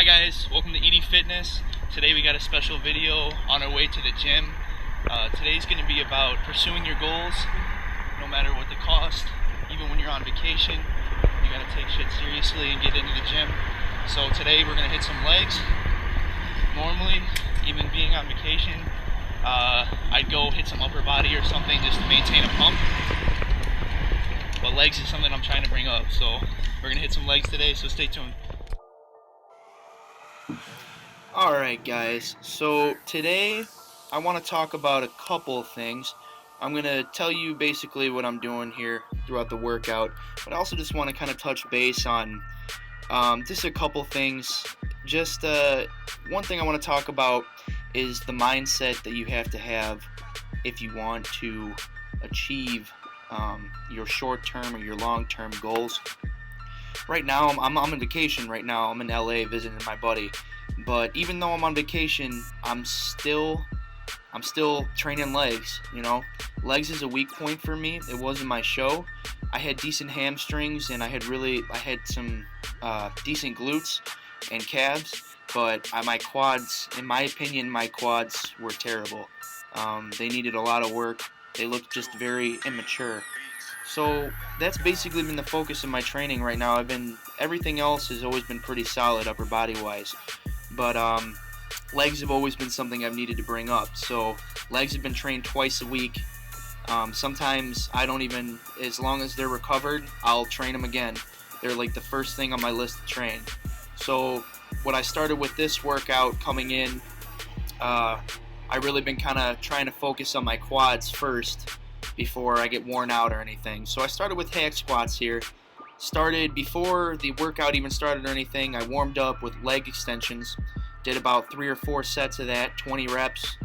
guys, welcome to ED Fitness. Today we got a special video on our way to the gym. Today's going to be about pursuing your goals, no matter what the cost. Even when you're on vacation, you got to take shit seriously and get into the gym. So today we're going to hit some legs. Normally, even being on vacation, I'd go hit some upper body or something just to maintain a pump. But legs is something I'm trying to bring up, so we're going to hit some legs today, so stay tuned. Alright guys, so today I want to talk about a couple of things. I'm going to tell you basically what I'm doing here throughout the workout, but I also just want to kind of touch base on just a couple things. Just one thing I want to talk about is the mindset that you have to have if you want to achieve your short-term or your long-term goals. Right now, I'm on vacation right now. I'm in LA visiting my buddy. But even though I'm on vacation, I'm still training legs, you know. Legs is a weak point for me. It was in my show. I had decent hamstrings and I had some decent glutes and calves, but my quads, in my opinion, my quads were terrible. They needed a lot of work. They looked just very immature. So that's basically been the focus of my training right now. Everything else has always been pretty solid upper body wise. But legs have always been something I've needed to bring up. So legs have been trained twice a week. Sometimes I don't even, as long as they're recovered, I'll train them again. They're like the first thing on my list to train. So what I started with this workout coming in, I really been kind of trying to focus on my quads first before I get worn out or anything. So I started with hack squats here. Started before the workout even started or anything. I warmed up with leg extensions, did about 3 or 4 sets of that, 20 reps,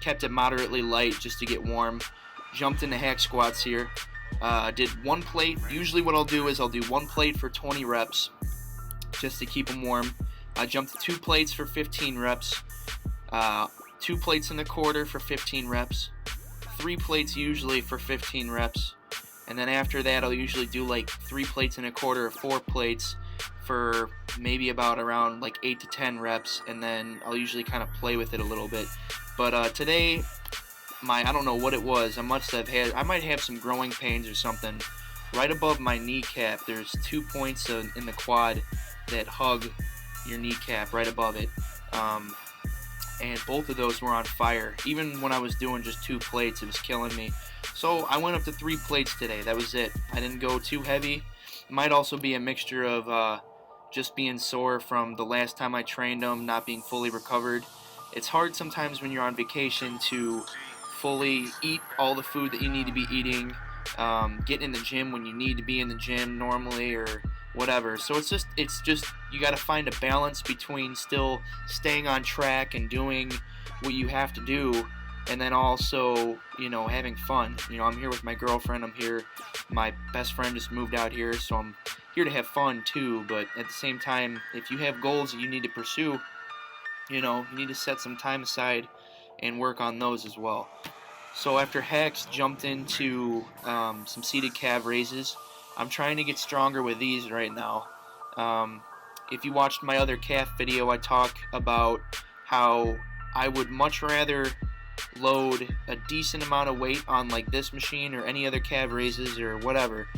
kept it moderately light just to get warm, jumped into hack squats here, did 1 plate. Usually what I'll do is I'll do 1 plate for 20 reps just to keep them warm. I jumped to 2 plates for 15 reps, 2 plates and a quarter for 15 reps, 3 plates usually for 15 reps. And then after that, I'll usually do like 3 plates and a quarter or 4 plates for maybe about around like 8 to 10 reps. And then I'll usually kind of play with it a little bit. But today, I don't know what it was. I might have some growing pains or something. Right above my kneecap, there's 2 points in the quad that hug your kneecap right above it. And both of those were on fire. Even when I was doing just 2 plates, it was killing me. So I went up to 3 plates today. That was it. I didn't go too heavy. It might also be a mixture of just being sore from the last time I trained them, not being fully recovered. It's hard sometimes when you're on vacation to fully eat all the food that you need to be eating, get in the gym when you need to be in the gym normally or whatever. So it's just you got to find a balance between still staying on track and doing what you have to do, and then also, you know, having fun. You know, I'm here with my girlfriend. I'm here. My best friend just moved out here, so I'm here to have fun too. But at the same time, if you have goals that you need to pursue, you know, you need to set some time aside and work on those as well. So after hacks, jumped into some seated calf raises. I'm trying to get stronger with these right now. If you watched my other calf video, I talk about how I would much rather load a decent amount of weight on like this machine or any other calf raises or whatever,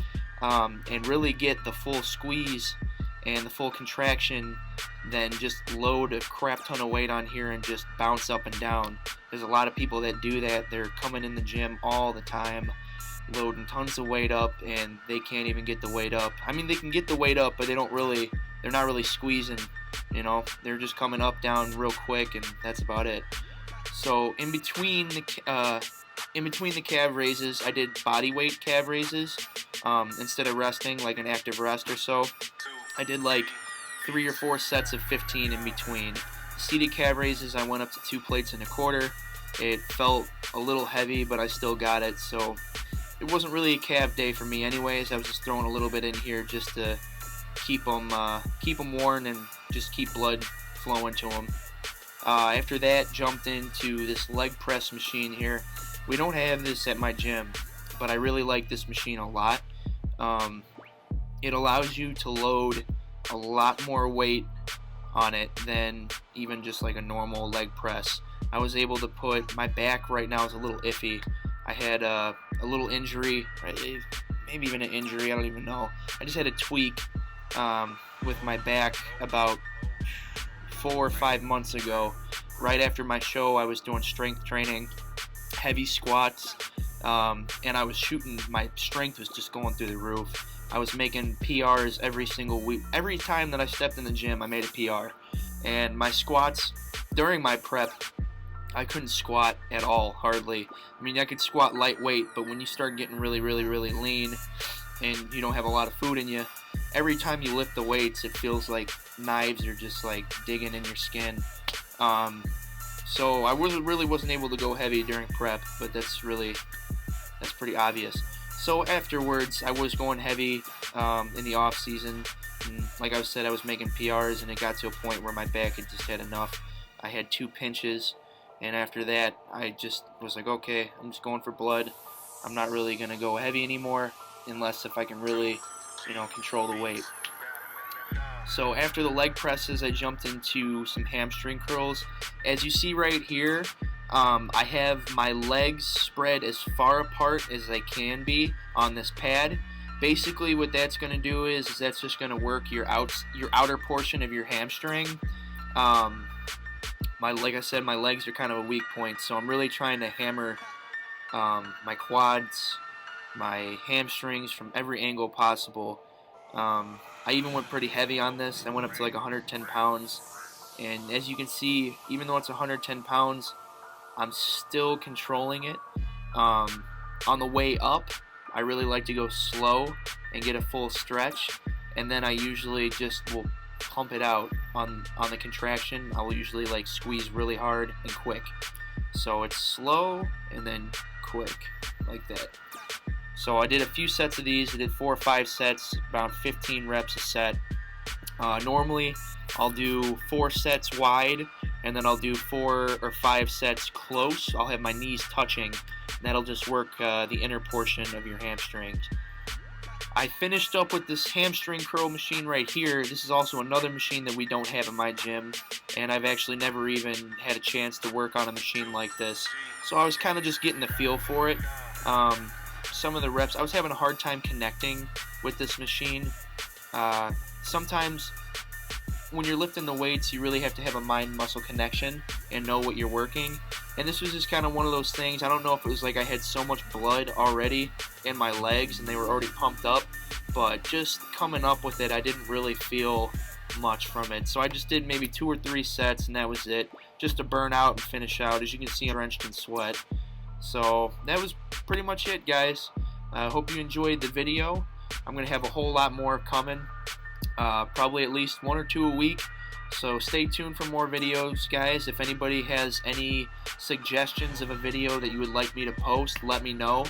and really get the full squeeze and the full contraction than just load a crap ton of weight on here and just bounce up and down. There's a lot of people that do that. They're coming in the gym all the time, loading tons of weight up, and they can't even get the weight up. I mean, they can get the weight up, but they're not really squeezing, you know. They're just coming up, down real quick, and that's about it. So in between the calf raises, I did bodyweight calf raises instead of resting, like an active rest or so. I did like 3 or 4 sets of 15 in between. Seated calf raises, I went up to 2 plates and a quarter. It felt a little heavy, but I still got it. So it wasn't really a calf day for me anyways. I was just throwing a little bit in here just to keep them worn and just keep blood flowing to them. After that, jumped into this leg press machine here. We don't have this at my gym, but I really like this machine a lot. It allows you to load a lot more weight on it than even just like a normal leg press. I was able to put, my back right now is a little iffy. I had a little injury, maybe even an injury, I don't even know. I just had a tweak with my back about 4 or 5 months ago. Right after my show, I was doing strength training, heavy squats, and I was shooting, my strength was just going through the roof. I was making PRs every single week. Every time that I stepped in the gym, I made a PR. And my squats, during my prep, I couldn't squat at all, hardly. I mean, I could squat lightweight, but when you start getting really, really, really lean and you don't have a lot of food in you, every time you lift the weights, it feels like knives are just like digging in your skin. So I really wasn't able to go heavy during prep, but that's pretty obvious. So afterwards, I was going heavy in the off season. And like I said, I was making PRs, and it got to a point where my back had just had enough. I had 2 pinches, and after that, I just was like, okay, I'm just going for blood. I'm not really going to go heavy anymore, unless if I can really, control the weight. So after the leg presses, I jumped into some hamstring curls. As you see right here, I have my legs spread as far apart as they can be on this pad. Basically what that's going to do is that's just going to work your outer portion of your hamstring. Like I said, my legs are kind of a weak point, so I'm really trying to hammer my quads, my hamstrings from every angle possible. I even went pretty heavy on this. I went up to like 110 pounds. And as you can see, even though it's 110 pounds, I'm still controlling it. On the way up, I really like to go slow and get a full stretch. And then I usually just will pump it out on the contraction. I'll usually like squeeze really hard and quick. So it's slow and then quick, like that. So I did a few sets of these. I did 4 or 5 sets, about 15 reps a set. Normally, I'll do 4 sets wide, and then I'll do 4 or 5 sets close. I'll have my knees touching, and that'll just work the inner portion of your hamstrings. I finished up with this hamstring curl machine right here. This is also another machine that we don't have in my gym, and I've actually never even had a chance to work on a machine like this. So I was kind of just getting the feel for it. Some of the reps, I was having a hard time connecting with this machine. Sometimes when you're lifting the weights, you really have to have a mind-muscle connection and know what you're working. And this was just kind of one of those things. I don't know if it was like I had so much blood already in my legs and they were already pumped up, but just coming up with it, I didn't really feel much from it. So I just did maybe 2 or 3 sets, and that was it, just to burn out and finish out. As you can see, I'm drenched in sweat. So that was pretty much it, guys. I hope you enjoyed the video. I'm going to have a whole lot more coming, probably at least 1 or 2 a week. So stay tuned for more videos, guys. If anybody has any suggestions of a video that you would like me to post, let me know,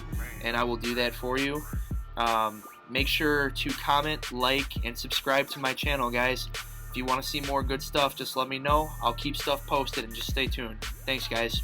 and I will do that for you. Make sure to comment, like, and subscribe to my channel, guys. If you want to see more good stuff, just let me know. I'll keep stuff posted, and just stay tuned. Thanks, guys.